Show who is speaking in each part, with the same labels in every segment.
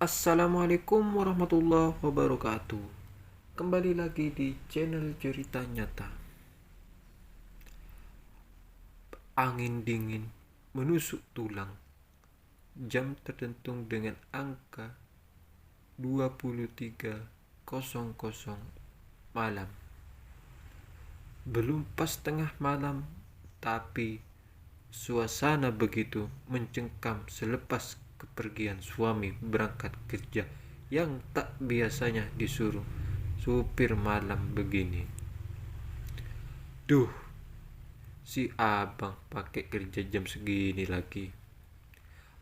Speaker 1: Assalamualaikum warahmatullahi wabarakatuh. Kembali lagi di channel Cerita Nyata. Angin dingin menusuk tulang. Jam terdentung dengan angka 23.00 malam. Belum pas tengah malam, tapi suasana begitu mencengkam selepas kepergian suami berangkat kerja yang tak biasanya disuruh supir malam begini. Duh, si abang pakai kerja jam segini lagi.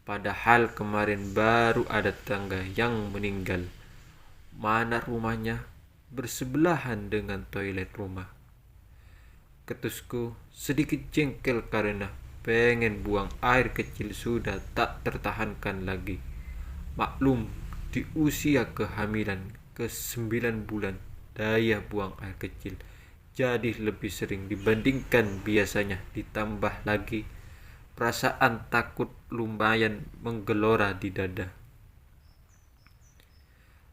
Speaker 1: Padahal kemarin baru ada tetangga yang meninggal. Mana rumahnya bersebelahan dengan toilet rumah. Ketusku sedikit jengkel karena pengen buang air kecil sudah tak tertahankan lagi. Maklum, di usia kehamilan ke 9 bulan, daya buang air kecil jadi lebih sering dibandingkan biasanya. Ditambah lagi perasaan takut lumayan menggelora di dada.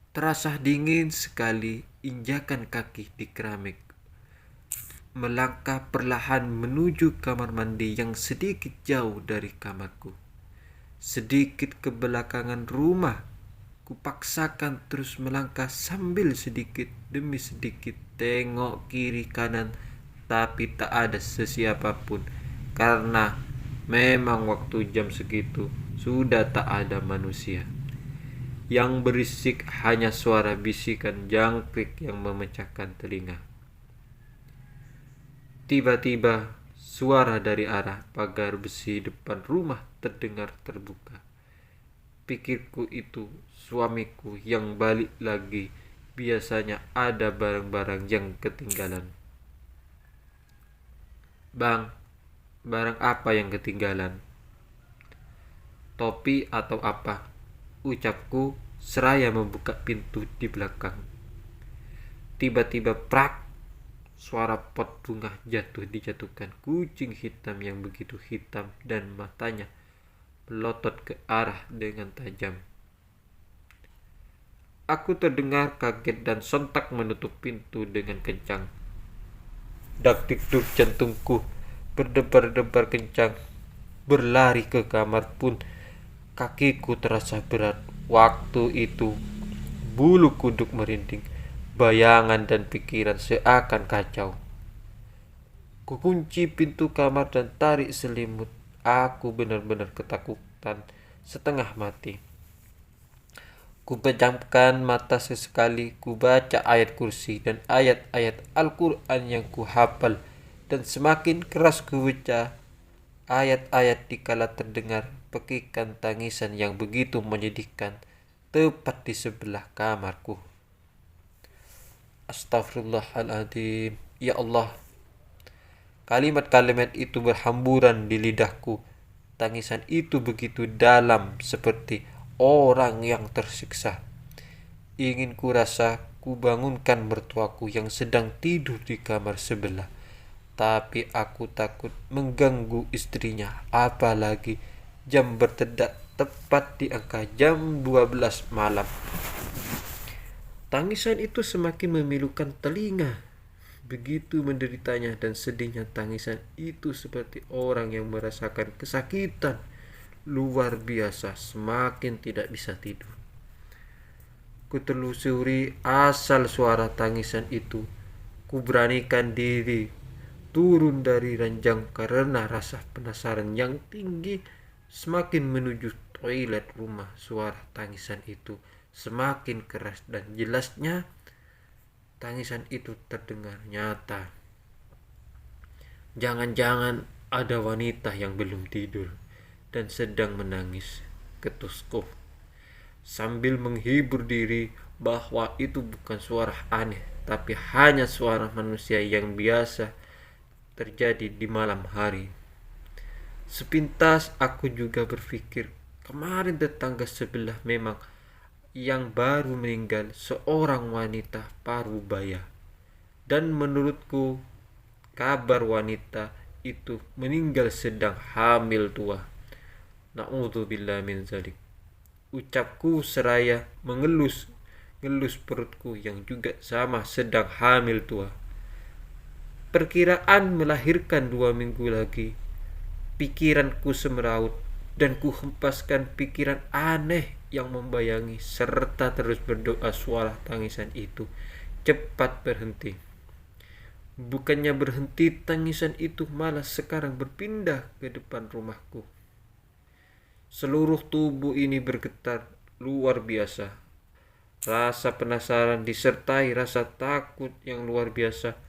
Speaker 1: Terasa dingin sekali injakan kaki di keramik. Melangkah perlahan menuju kamar mandi yang sedikit jauh dari kamarku. Sedikit ke belakangan rumah, kupaksakan terus melangkah sambil sedikit demi sedikit tengok kiri kanan, tapi tak ada sesiapa pun karena memang waktu jam segitu sudah tak ada manusia. Yang berisik hanya suara bisikan jangkrik yang memecahkan telinga. Tiba-tiba suara dari arah pagar besi depan rumah terdengar terbuka. Pikirku itu suamiku yang balik lagi. Biasanya ada barang-barang yang ketinggalan. Bang, barang apa yang ketinggalan? Topi atau apa? Ucapku seraya membuka pintu di belakang. Tiba-tiba prak, suara pot bunga dijatuhkan. Kucing hitam yang begitu hitam dan matanya melotot ke arah dengan tajam. Aku terdengar kaget dan sontak menutup pintu dengan kencang. Dak-dikduk jantungku berdebar-debar kencang. Berlari ke kamar pun kakiku terasa berat. Waktu itu bulu kuduk merinding. Bayangan dan pikiran seakan kacau. Kukunci pintu kamar dan tarik selimut. Aku benar-benar ketakutan setengah mati. Kupejamkan mata sesekali, kubaca ayat kursi dan ayat-ayat Al-Quran yang kuhafal, dan semakin keras kubaca ayat-ayat dikala terdengar pekikan tangisan yang begitu menyedihkan tepat di sebelah kamarku. Astaghfirullahaladzim. Ya Allah. Kalimat-kalimat itu berhamburan di lidahku. Tangisan itu begitu dalam seperti orang yang tersiksa. Ingin kurasa kubangunkan mertuaku yang sedang tidur di kamar sebelah. Tapi aku takut mengganggu istrinya. Apalagi jam bertedak tepat di angka jam 12 malam. Tangisan itu semakin memilukan telinga. Begitu menderitanya dan sedihnya tangisan itu seperti orang yang merasakan kesakitan luar biasa, semakin tidak bisa tidur. Kutelusuri asal suara tangisan itu. Kuberanikan diri turun dari ranjang karena rasa penasaran yang tinggi. Semakin menuju toilet rumah, suara tangisan itu semakin keras dan jelasnya. Tangisan itu terdengar nyata. Jangan-jangan ada wanita yang belum tidur dan sedang menangis, ketusku. Sambil menghibur diri bahwa itu bukan suara aneh, tapi hanya suara manusia yang biasa terjadi di malam hari. Sepintas aku juga berpikir, kemarin tetangga sebelah memang yang baru meninggal seorang wanita parubaya. Dan menurutku kabar wanita itu meninggal sedang hamil tua. Na'udzubillah min zalik. ucapku seraya ngelus perutku yang juga sama sedang hamil tua. Perkiraan melahirkan 2 minggu lagi. Pikiranku semeraut dan ku hempaskan pikiran aneh yang membayangi serta terus berdoa suara tangisan itu cepat berhenti. Bukannya berhenti, tangisan itu malah sekarang berpindah ke depan rumahku. Seluruh tubuh ini bergetar luar biasa. Rasa penasaran disertai rasa takut yang luar biasa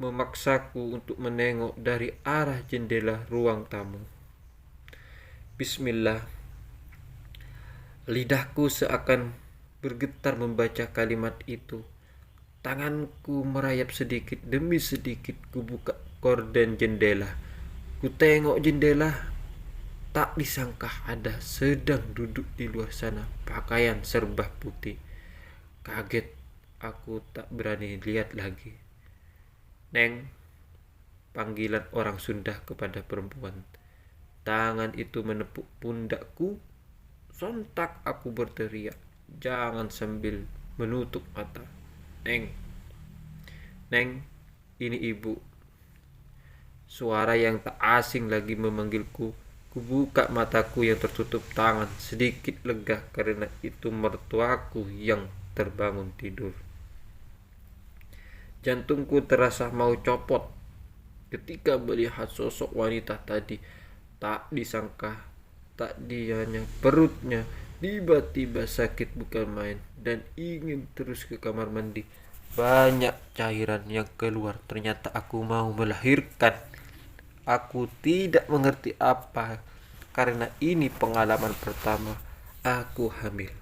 Speaker 1: memaksaku untuk menengok dari arah jendela ruang tamu. Bismillah. Lidahku seakan bergetar membaca kalimat itu. Tanganku merayap sedikit demi sedikit. Ku buka gorden jendela. Ku tengok jendela. Tak disangka ada sedang duduk di luar sana pakaian serba putih. Kaget, aku tak berani lihat lagi. Neng, panggilan orang Sunda kepada perempuan. Tangan itu menepuk pundakku. Sontak aku berteriak, jangan sambil menutup mata. Neng, Neng, ini ibu. Suara yang tak asing lagi memanggilku. Ku buka mataku yang tertutup tangan sedikit lega karena itu mertuaku yang terbangun tidur. Jantungku terasa mau copot ketika melihat sosok wanita tadi. Tak disangka, tak dianya perutnya tiba-tiba sakit bukan main dan ingin terus ke kamar mandi. Banyak cairan yang keluar. Ternyata aku mau melahirkan. Aku tidak mengerti apa karena ini pengalaman pertama aku hamil.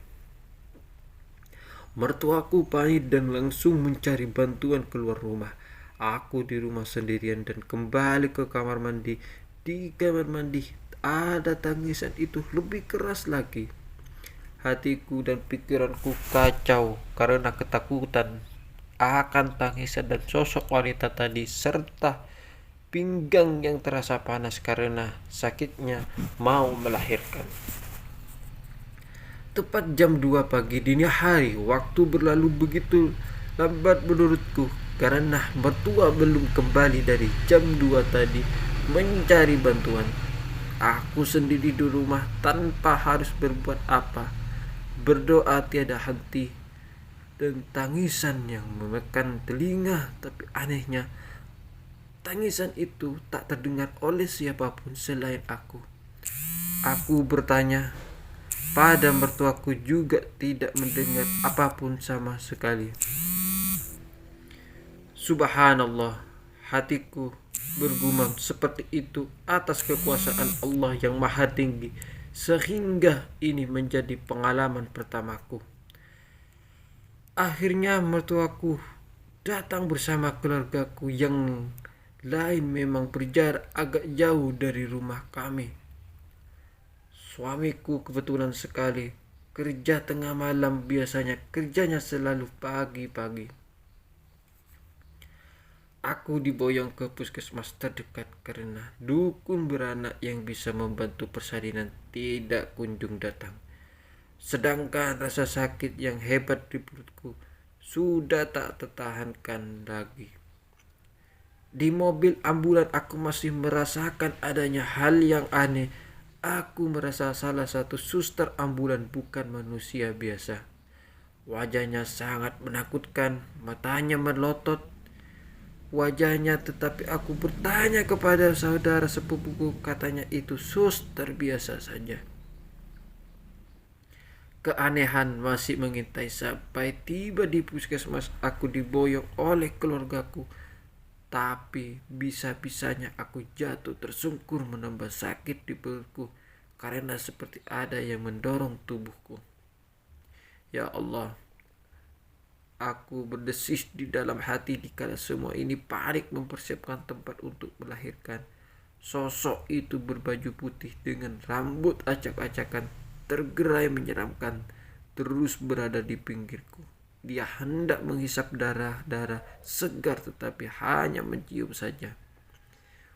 Speaker 1: Mertuaku panik dan langsung mencari bantuan keluar rumah. Aku di rumah sendirian dan kembali ke kamar mandi. Di kamar mandi ada tangisan itu lebih keras lagi. Hatiku dan pikiranku kacau karena ketakutan akan tangisan dan sosok wanita tadi serta pinggang yang terasa panas karena sakitnya mau melahirkan. Tepat jam 2 pagi dini hari, waktu berlalu begitu lambat menurutku karena mertua belum kembali dari jam 2 tadi mencari bantuan. Aku sendiri di rumah tanpa harus berbuat apa. Berdoa tiada henti dan tangisan yang menekan telinga, tapi anehnya tangisan itu tak terdengar oleh siapapun selain aku. Aku bertanya pada mertuaku juga tidak mendengar apapun sama sekali. Subhanallah, hatiku bergumam seperti itu atas kekuasaan Allah yang maha tinggi, sehingga ini menjadi pengalaman pertamaku. Akhirnya mertuaku datang bersama keluargaku yang lain memang berjarak agak jauh dari rumah kami. Suamiku kebetulan sekali kerja tengah malam, biasanya kerjanya selalu pagi-pagi. Aku diboyong ke puskesmas terdekat karena dukun beranak yang bisa membantu persalinan tidak kunjung datang. Sedangkan rasa sakit yang hebat di perutku sudah tak tertahankan lagi. Di mobil ambulan aku masih merasakan adanya hal yang aneh. Aku merasa salah satu suster ambulan bukan manusia biasa. Wajahnya sangat menakutkan, matanya melotot wajahnya, tetapi aku bertanya kepada saudara sepupuku, katanya itu suster biasa saja. Keanehan masih mengintai sampai tiba di puskesmas. Aku diboyong oleh keluargaku, tapi bisa-bisanya aku jatuh tersungkur menambah sakit di perutku karena seperti ada yang mendorong tubuhku. Ya Allah, aku berdesis di dalam hati dikala semua ini panik mempersiapkan tempat untuk melahirkan. Sosok itu berbaju putih dengan rambut acak-acakan, tergerai menyeramkan, terus berada di pinggirku. Dia hendak menghisap darah-darah segar tetapi hanya mencium saja.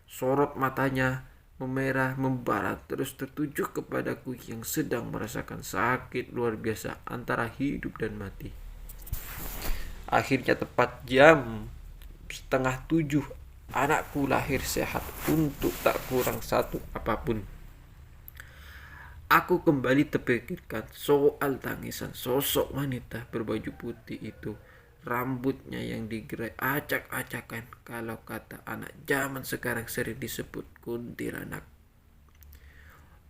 Speaker 1: Sorot matanya memerah membara terus tertuju kepadaku yang sedang merasakan sakit luar biasa antara hidup dan mati. Akhirnya tepat jam 6:30 anakku lahir sehat untuk tak kurang satu apapun. Aku kembali terpikirkan soal tangisan sosok wanita berbaju putih itu. Rambutnya yang digerai acak-acakan, kalau kata anak zaman sekarang sering disebut kuntilanak.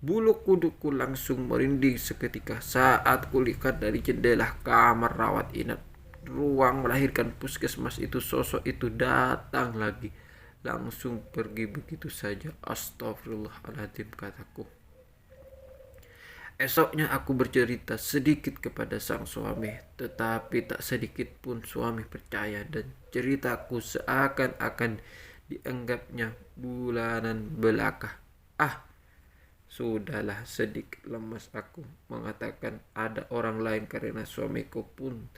Speaker 1: Bulu kuduku langsung merinding seketika saat kulihat dari jendela kamar rawat inap ruang melahirkan puskesmas itu. Sosok itu datang lagi, langsung pergi begitu saja. Astagfirullahaladzim, kataku. Esoknya aku bercerita sedikit kepada sang suami, tetapi tak sedikit pun suami percaya dan ceritaku seakan-akan dianggapnya bulanan belaka. Sudahlah, sedikit lemas aku mengatakan ada orang lain karena suamiku pun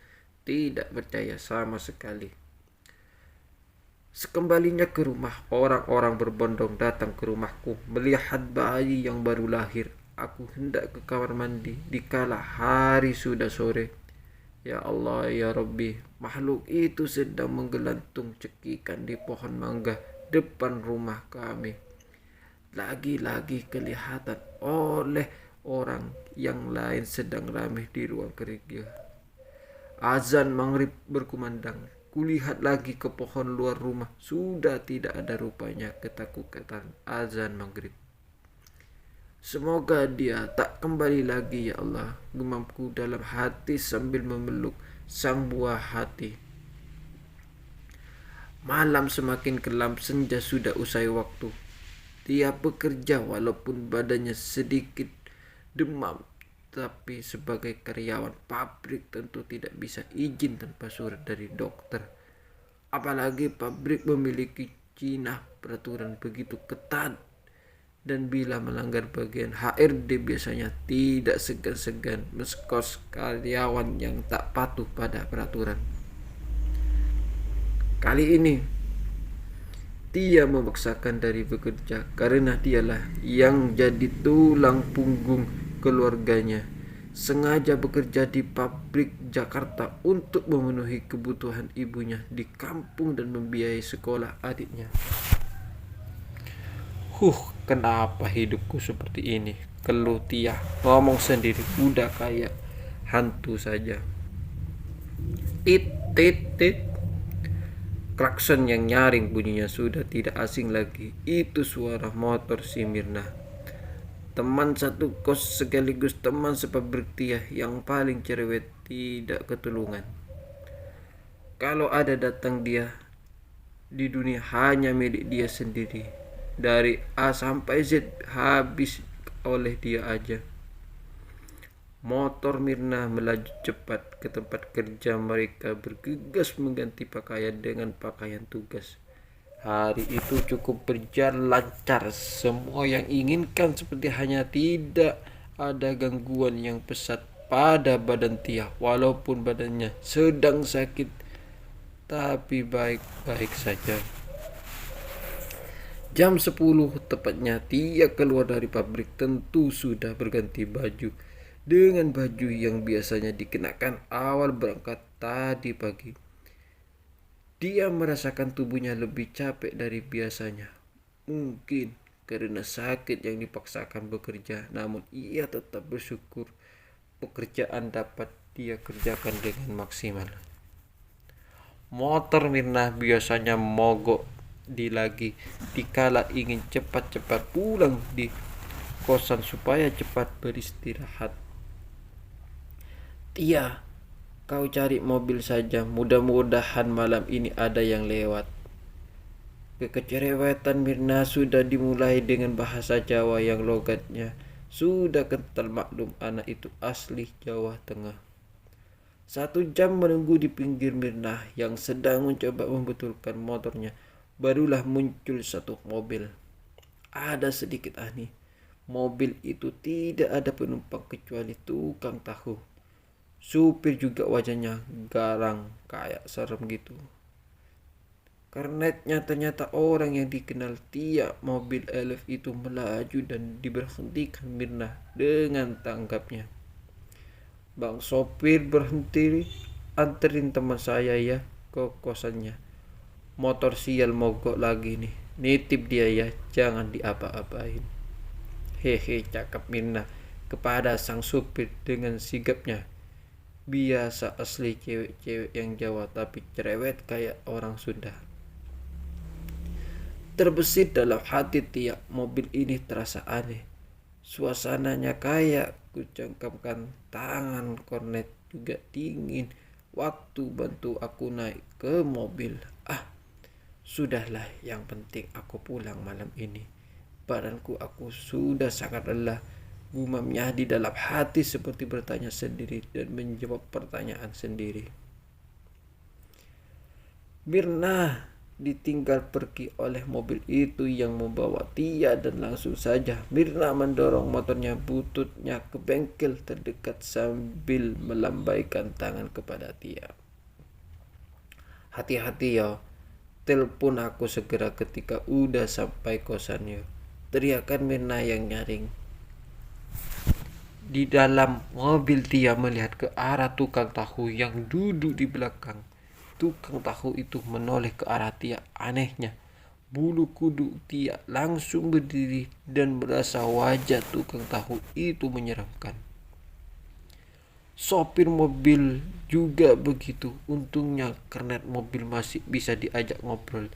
Speaker 1: tidak percaya sama sekali. Sekembalinya ke rumah, orang-orang berbondong datang ke rumahku melihat bayi yang baru lahir. Aku hendak ke kamar mandi dikala hari sudah sore. Ya Allah, ya Rabbi, makhluk itu sedang menggelantung cekikan di pohon mangga depan rumah kami. Lagi-lagi kelihatan oleh orang yang lain sedang ramai di ruang kerja. Azan maghrib berkumandang. Kulihat lagi ke pohon luar rumah. Sudah tidak ada rupanya ketakutan azan maghrib. Semoga dia tak kembali lagi ya Allah, gemamku dalam hati sambil memeluk sang buah hati. Malam semakin kelam, senja sudah usai waktu. Dia bekerja walaupun badannya sedikit demam, tapi sebagai karyawan pabrik tentu tidak bisa izin tanpa surat dari dokter. Apalagi pabrik memiliki peraturan begitu ketat. Dan bila melanggar bagian HRD biasanya tidak segan-segan meskos karyawan yang tak patuh pada peraturan. Kali ini dia memaksakan dari bekerja karena dialah yang jadi tulang punggung keluarganya. Sengaja bekerja di pabrik Jakarta untuk memenuhi kebutuhan ibunya di kampung dan membiayai sekolah adiknya. Kenapa hidupku seperti ini? Keluh Tia, ngomong sendiri, udah kayak hantu saja. Tit, tit, tit. Klakson yang nyaring bunyinya sudah tidak asing lagi. Itu suara motor si Mirna. Teman satu kos sekaligus teman sepabrik Tia yang paling cerewet, tidak ketulungan. Kalau ada datang dia, di dunia hanya milik dia sendiri. Dari A sampai Z habis oleh dia aja. Motor Mirna melaju cepat ke tempat kerja mereka, bergegas mengganti pakaian dengan pakaian tugas. Hari itu cukup berjalan lancar. Semua yang inginkan seperti hanya tidak ada gangguan yang pesat pada badan Tia. Walaupun badannya sedang sakit, tapi baik-baik saja. Jam 10 tepatnya Tia keluar dari pabrik. Tentu sudah berganti baju dengan baju yang biasanya dikenakan awal berangkat tadi pagi. Dia merasakan tubuhnya lebih capek dari biasanya. Mungkin karena sakit yang dipaksakan bekerja, namun ia tetap bersyukur pekerjaan dapat dia kerjakan dengan maksimal. Motor Mirna biasanya mogok dikala ingin cepat-cepat pulang di kosan supaya cepat beristirahat. Tia, kau cari mobil saja, mudah-mudahan malam ini ada yang lewat. Kekecerewetan Mirna sudah dimulai dengan bahasa Jawa yang logatnya sudah kental maklum anak itu asli Jawa Tengah. 1 jam menunggu di pinggir Mirna yang sedang mencoba membetulkan motornya. Barulah muncul satu mobil. Ada sedikit aneh. Mobil itu tidak ada penumpang kecuali tukang tahu. Supir juga wajahnya garang kayak serem gitu. Kernetnya ternyata orang yang dikenal Tia. Mobil Elf itu melaju dan diberhentikan Mirna dengan tanggapnya. Bang sopir, berhenti, anterin teman saya ya ke kosannya. Motor sial mogok lagi nih. Nitip dia ya, jangan diapa-apain. Hehe, cakap Mirna kepada sang supir dengan sigapnya. Biasa asli cewek-cewek yang Jawa tapi cerewet kayak orang Sunda. Terbesit dalam hati Tia, mobil ini terasa aneh. Suasananya kayak kucengkamkan tangan kornet juga dingin waktu bantu aku naik ke mobil. Sudahlah, yang penting aku pulang malam ini. Badanku aku sudah sangat lelah. Gumamnya di dalam hati seperti bertanya sendiri dan menjawab pertanyaan sendiri. Mirna ditinggal pergi oleh mobil itu yang membawa Tia dan langsung saja Mirna mendorong motornya bututnya ke bengkel terdekat sambil melambaikan tangan kepada Tia. Hati-hati ya, telepon aku segera ketika udah sampai kosannya, teriakan Mirna yang nyaring. Di dalam mobil Tia melihat ke arah tukang tahu yang duduk di belakang. Tukang tahu itu menoleh ke arah Tia. Anehnya, bulu kuduk Tia langsung berdiri dan merasa wajah tukang tahu itu menyeramkan. Sopir mobil juga begitu. Untungnya kernet mobil masih bisa diajak ngobrol.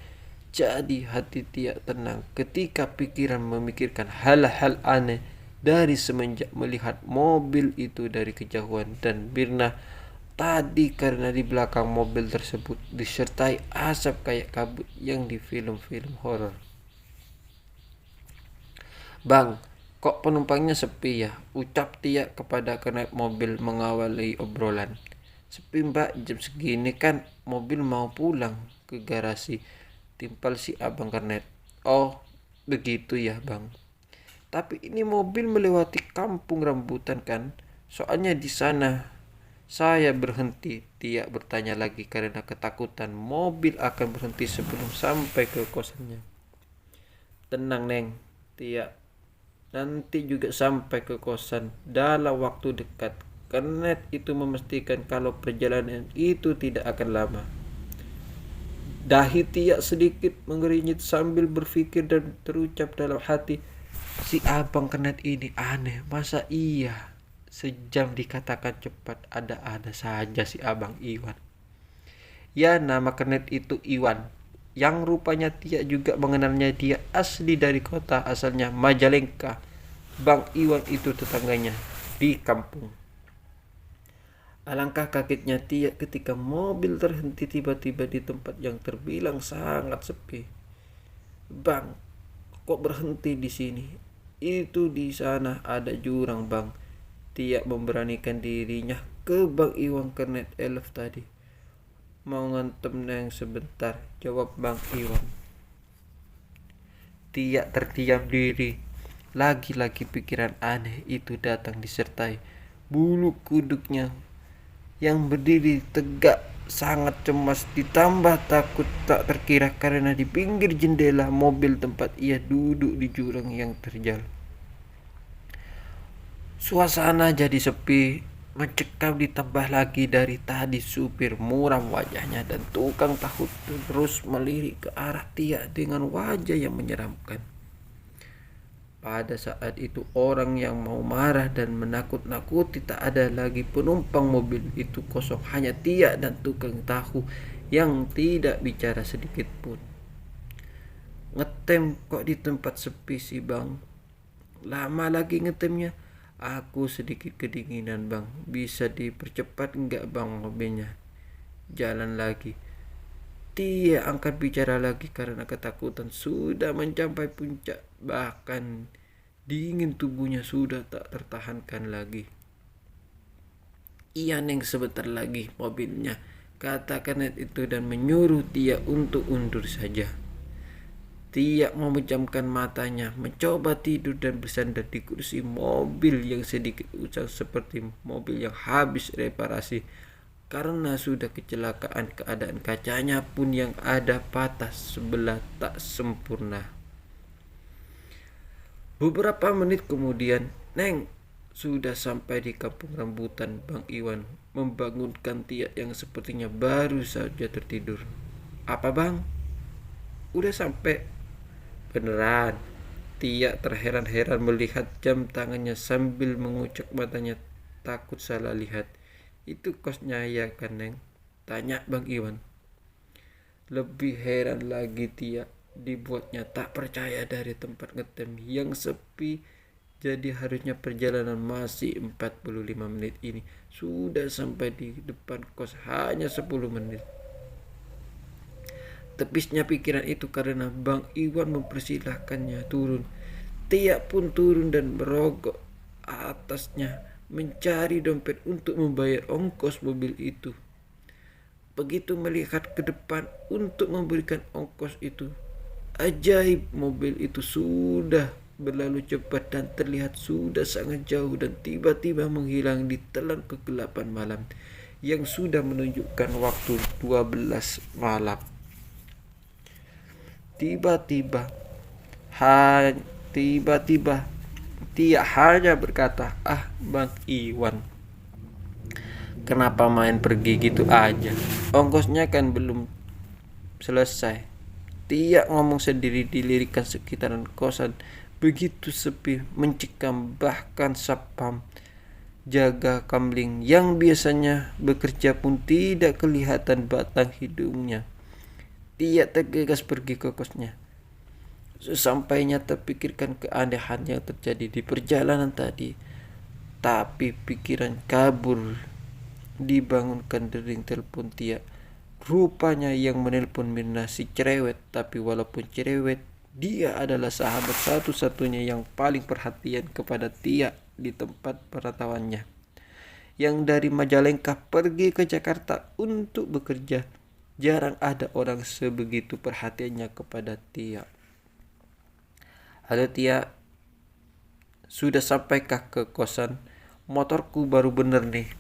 Speaker 1: Jadi hati Tia tenang ketika pikiran memikirkan hal-hal aneh dari semenjak melihat mobil itu dari kejauhan dan Mirna tadi karena di belakang mobil tersebut disertai asap kayak kabut yang di film-film horor. Bang, kok penumpangnya sepi ya? Ucap Tia kepada kernet mobil mengawali obrolan. Sepi mbak, jam segini kan mobil mau pulang ke garasi. Timpal si abang kernet. Oh, begitu ya bang. Tapi ini mobil melewati kampung rambutan kan? Soalnya di sana saya berhenti. Tia bertanya lagi karena ketakutan mobil akan berhenti sebelum sampai ke kosannya. Tenang Neng, Tia. Nanti juga sampai ke kosan dalam waktu dekat. Kernet itu memastikan kalau perjalanan itu tidak akan lama. Dahi Tia sedikit mengerinyit sambil berpikir dan terucap dalam hati, si abang kernet ini aneh, masa iya sejam dikatakan cepat, ada-ada saja si abang Iwan. Ya, nama kernet itu Iwan. Yang rupanya Tia juga mengenalnya, dia asli dari kota asalnya Majalengka. Bang Iwan itu tetangganya di kampung. Alangkah kagetnya Tia ketika mobil terhenti tiba-tiba di tempat yang terbilang sangat sepi. Bang, kok berhenti di sini? Itu di sana ada jurang bang. Tia memberanikan dirinya ke Bang Iwan kernet Elf tadi. Mau ngantem neng sebentar, jawab Bang Iwan. Tia terdiam diri. Lagi-lagi pikiran aneh itu datang disertai bulu kuduknya yang berdiri tegak sangat cemas ditambah takut tak terkira karena di pinggir jendela mobil tempat ia duduk di jurang yang terjal. Suasana jadi sepi, mencekam ditambah lagi dari tadi supir muram wajahnya dan tukang tahu terus melirik ke arah Tia dengan wajah yang menyeramkan. Pada saat itu orang yang mau marah dan menakut-nakuti tak ada lagi penumpang mobil itu kosong, hanya Tia dan tukang tahu yang tidak bicara sedikit pun. Ngetem kok di tempat sepi sih bang? Lama lagi ngetemnya. Aku sedikit kedinginan bang, bisa dipercepat enggak bang mobilnya? Jalan lagi. Tia angkat bicara lagi karena ketakutan sudah mencapai puncak. Bahkan dingin tubuhnya sudah tak tertahankan lagi. Iya neng, sebentar lagi mobilnya, kata kernet itu dan menyuruh Tia untuk undur saja. Tia memejamkan matanya, mencoba tidur dan bersandar di kursi mobil yang sedikit usang seperti mobil yang habis reparasi. Karena sudah kecelakaan, keadaan kacanya pun yang ada patah sebelah tak sempurna. Beberapa menit kemudian, Neng sudah sampai di kampung rambutan. Bang Iwan membangunkan Tia yang sepertinya baru saja tertidur. Apa bang? Udah sampai? Beneran? Tia terheran-heran melihat jam tangannya sambil mengucek matanya takut salah lihat. Itu kosnya ya kan Neng? Tanya Bang Iwan. Lebih heran lagi Tia dibuatnya tak percaya dari tempat ngetem yang sepi. Jadi harusnya perjalanan masih 45 menit ini sudah sampai di depan kos hanya 10 menit. Tepisnya pikiran itu karena Bang Iwan mempersilahkannya turun. Tia pun turun dan merogok atasnya mencari dompet untuk membayar ongkos mobil itu. Begitu melihat ke depan untuk memberikan ongkos itu, ajaib mobil itu sudah berlalu cepat dan terlihat sudah sangat jauh dan tiba-tiba menghilang di telan kegelapan malam yang sudah menunjukkan waktu 12 malam. Tiba-tiba, tiba-tiba Tia hanya berkata, Bang Iwan, kenapa main pergi gitu aja? Ongkosnya kan belum selesai. Tia ngomong sendiri dilirikan sekitaran kosan. Begitu sepi, mencekam, bahkan sapam jaga kamling yang biasanya bekerja pun tidak kelihatan batang hidungnya. Tia tergegas pergi ke kosnya. Sesampainya terpikirkan keanehan yang terjadi di perjalanan tadi. Tapi pikiran kabur. Dibangunkan dering telepon Tia. Rupanya yang menelpon Mirna si cerewet. Tapi walaupun cerewet, dia adalah sahabat satu-satunya yang paling perhatian kepada Tia di tempat perantauannya. Yang dari Majalengka pergi ke Jakarta untuk bekerja. Jarang ada orang sebegitu perhatiannya kepada Tia. Halo Tia, sudah sampaikah ke kosan? Motorku baru bener nih.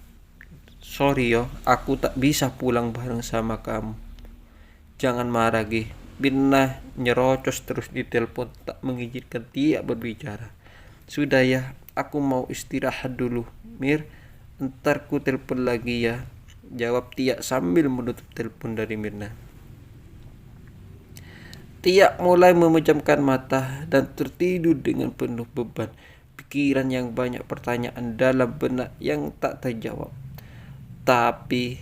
Speaker 1: Sorry yo, aku tak bisa pulang bareng sama kamu. Jangan marah Gi. Mirna nyerocos terus di telepon tak mengizinkan Tia berbicara. Sudah ya, aku mau istirahat dulu. Mir, ntar ku telepon lagi ya. Jawab Tia sambil menutup telepon dari Mirna. Tia mulai memejamkan mata dan tertidur dengan penuh beban. Pikiran yang banyak, pertanyaan dalam benak yang tak terjawab. Tapi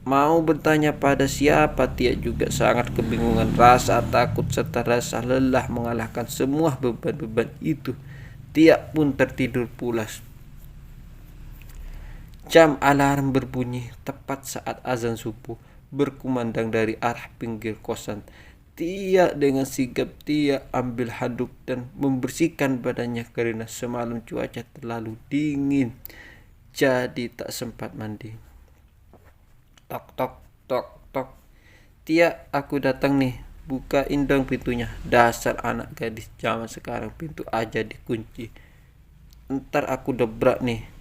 Speaker 1: mau bertanya pada siapa, Tia juga sangat kebingungan. Rasa takut serta rasa lelah mengalahkan semua beban-beban itu. Tia pun tertidur pulas. Jam alarm berbunyi tepat saat azan subuh berkumandang dari arah pinggir kosan. Tia dengan sigap Tia ambil handuk dan membersihkan badannya karena semalam cuaca terlalu dingin. Jadi tak sempat mandi. Tok tok tok tok. Tia, aku datang nih. Bukain dong pintunya. Dasar anak gadis zaman sekarang, pintu aja dikunci. Ntar aku dobrak nih.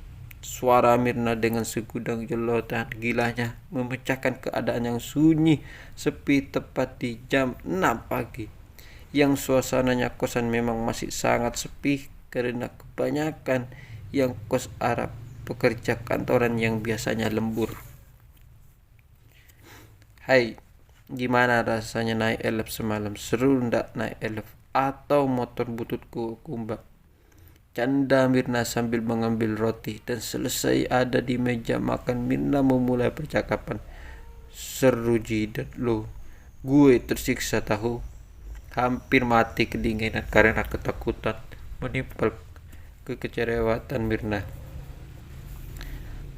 Speaker 1: Suara Mirna dengan segudang jelotan gilanya memecahkan keadaan yang sunyi sepi tepat di jam 6 pagi. Yang suasananya kosan memang masih sangat sepi karena kebanyakan yang kos Arab pekerja kantoran yang biasanya lembur. Hai, gimana rasanya naik elf semalam? Seru ndak naik elf? Atau motor bututku kumbak? Canda Mirna sambil mengambil roti. Dan selesai ada di meja makan, Mirna memulai percakapan. Seru jidat lo. Gue tersiksa tahu. Hampir mati kedinginan karena ketakutan menimpal kekecewaan Mirna.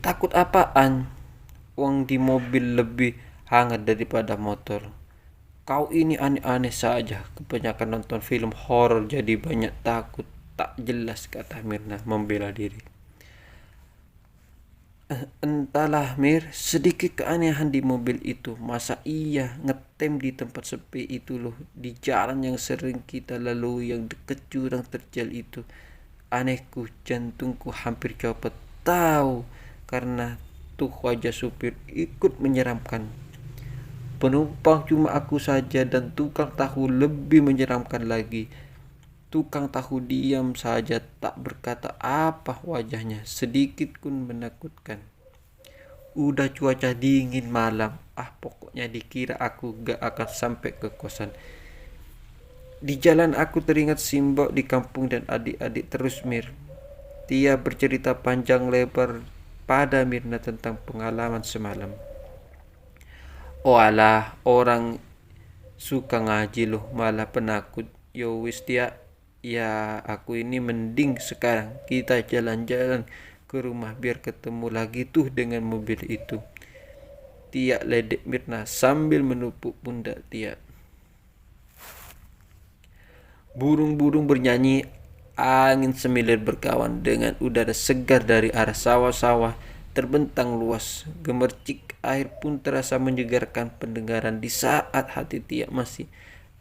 Speaker 1: Takut apaan? Uang di mobil lebih hangat daripada motor. Kau ini aneh-aneh saja. Kebanyakan nonton film horor jadi banyak takut. Tak jelas, kata Mirna membela diri. Entahlah Mir, sedikit keanehan di mobil itu. Masa iya ngetem di tempat sepi itu loh. Di jalan yang sering kita lalui yang deket jurang terjal itu. Anehku, jantungku hampir copot. Tahu, karena itu wajah supir ikut menyeramkan. Penumpang cuma aku saja dan tukang tahu lebih menyeramkan lagi. Tukang tahu diam saja tak berkata apa, wajahnya sedikit pun menakutkan. Udah cuaca dingin malam, pokoknya dikira aku gak akan sampai ke kosan. Di jalan aku teringat Simbok di kampung dan adik-adik terus Tia bercerita panjang lebar pada Mirna tentang pengalaman semalam. Oh alah, orang suka ngaji loh malah penakut. Yo wis Tia, ya aku ini mending sekarang kita jalan-jalan ke rumah biar ketemu lagi tuh dengan mobil itu. Tia ledek Mirna sambil menepuk pundak Tia. Burung-burung bernyanyi, angin semilir berkawan dengan udara segar dari arah sawah-sawah terbentang luas. Gemercik air pun terasa menyegarkan pendengaran di saat hati Tia masih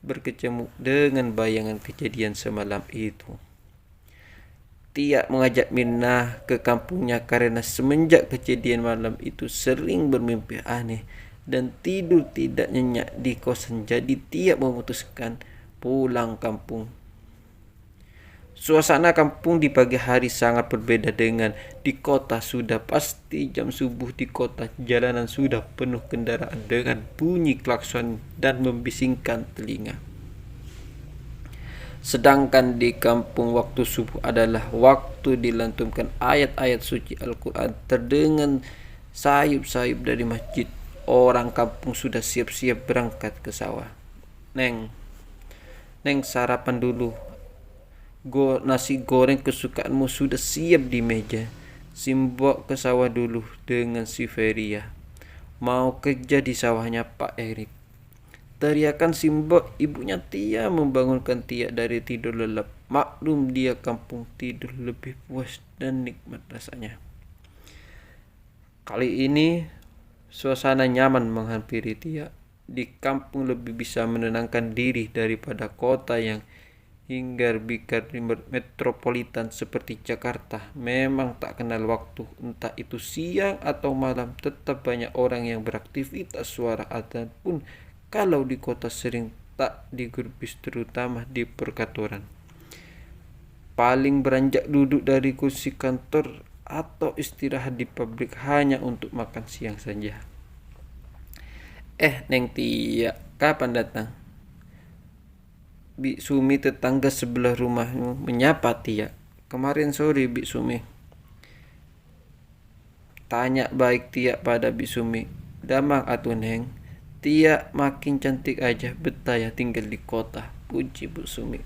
Speaker 1: berkecamuk dengan bayangan kejadian semalam itu. Tia mengajak Mirna ke kampungnya karena semenjak kejadian malam itu sering bermimpi aneh dan tidur tidak nyenyak di kosan. Jadi Tia memutuskan pulang kampung. Suasana kampung di pagi hari sangat berbeda dengan di kota. Sudah pasti jam subuh di kota. Jalanan sudah penuh kendaraan dengan bunyi klakson dan membisingkan telinga. Sedangkan di kampung waktu subuh adalah waktu dilantunkan ayat-ayat suci Al-Quran terdengar sayup-sayup dari masjid. Orang kampung sudah siap-siap berangkat ke sawah. Neng sarapan dulu. Nasi goreng kesukaanmu sudah siap di meja. Simbok ke sawah dulu dengan si Feria. Mau kerja di sawahnya Pak Erik. Teriakan Simbok, ibunya Tia membangunkan Tia dari tidur lelap. Maklum dia kampung tidur lebih puas dan nikmat rasanya. Kali ini suasana nyaman menghampiri Tia. Di kampung lebih bisa menenangkan diri daripada kota yang hingar-bingar metropolitan seperti Jakarta. Memang tak kenal waktu, entah itu siang atau malam, tetap banyak orang yang beraktivitas. Suara adzan pun kalau di kota sering tak digubris, terutama di perkantoran. Paling beranjak duduk dari kursi kantor atau istirahat di pabrik hanya untuk makan siang saja. Neng Tia, kapan datang? Bik Sumi tetangga sebelah rumahmu menyapa Tia. Kemarin sore Bik Sumi. Tanya baik Tia pada Bik Sumi. Damang atuh Neng. Tia makin cantik aja, betah ya tinggal di kota, puji Bu Sumi.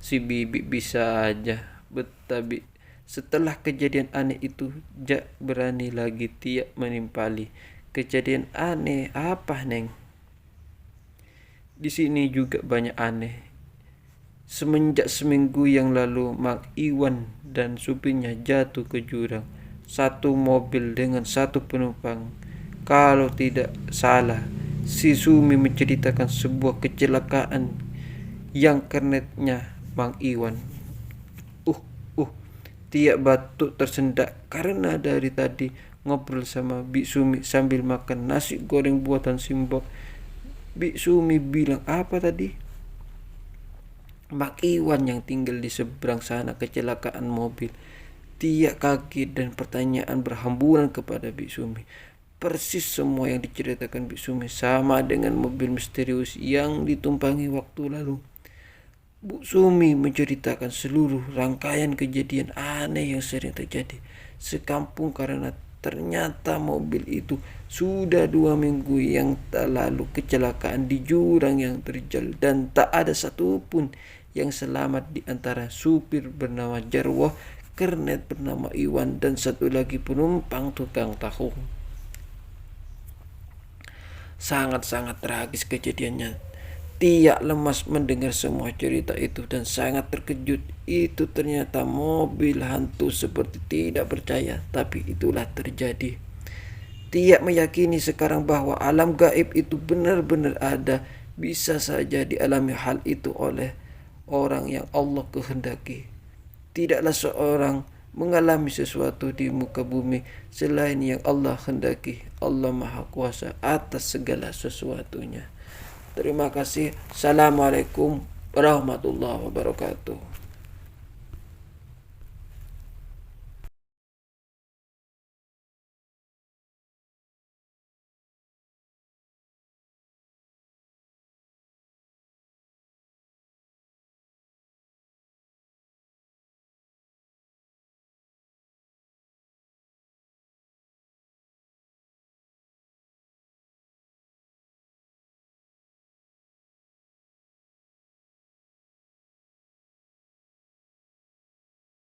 Speaker 1: Si Bibi bisa aja, betah Bi. Setelah kejadian aneh itu, jak berani lagi Tia menimpali. Kejadian aneh apa Neng? Di sini juga banyak aneh. Semenjak seminggu yang lalu, Mak Iwan dan supirnya jatuh ke jurang. Satu mobil dengan satu penumpang. Kalau tidak salah, si Sumi menceritakan sebuah kecelakaan yang kernetnya Bang Iwan. Tia batuk tersendak karena dari tadi ngobrol sama Bik Sumi sambil makan nasi goreng buatan Simbok. Bik Sumi bilang apa tadi? Bang Iwan yang tinggal di seberang sana kecelakaan mobil. Tia kaget dan pertanyaan berhamburan kepada Bik Sumi. Persis semua yang diceritakan Bik Sumi sama dengan mobil misterius yang ditumpangi waktu lalu. Bu Sumi menceritakan seluruh rangkaian kejadian aneh yang sering terjadi sekampung karena ternyata mobil itu sudah 2 minggu yang lalu kecelakaan di jurang yang terjal dan tak ada satupun yang selamat di antara supir bernama Jarwo, kernet bernama Iwan, dan satu lagi penumpang tukang tahu. Sangat-sangat tragis kejadiannya. Tia lemas mendengar semua cerita itu dan sangat terkejut. Itu ternyata mobil hantu, seperti tidak percaya, tapi itulah terjadi. Tia meyakini sekarang bahwa alam gaib itu benar-benar ada. Bisa saja dialami hal itu oleh orang yang Allah kehendaki. Tidaklah seorang
Speaker 2: mengalami sesuatu di muka bumi selain yang Allah hendaki. Allah Maha Kuasa atas segala sesuatunya. Terima kasih. Assalamualaikum warahmatullahi wabarakatuh.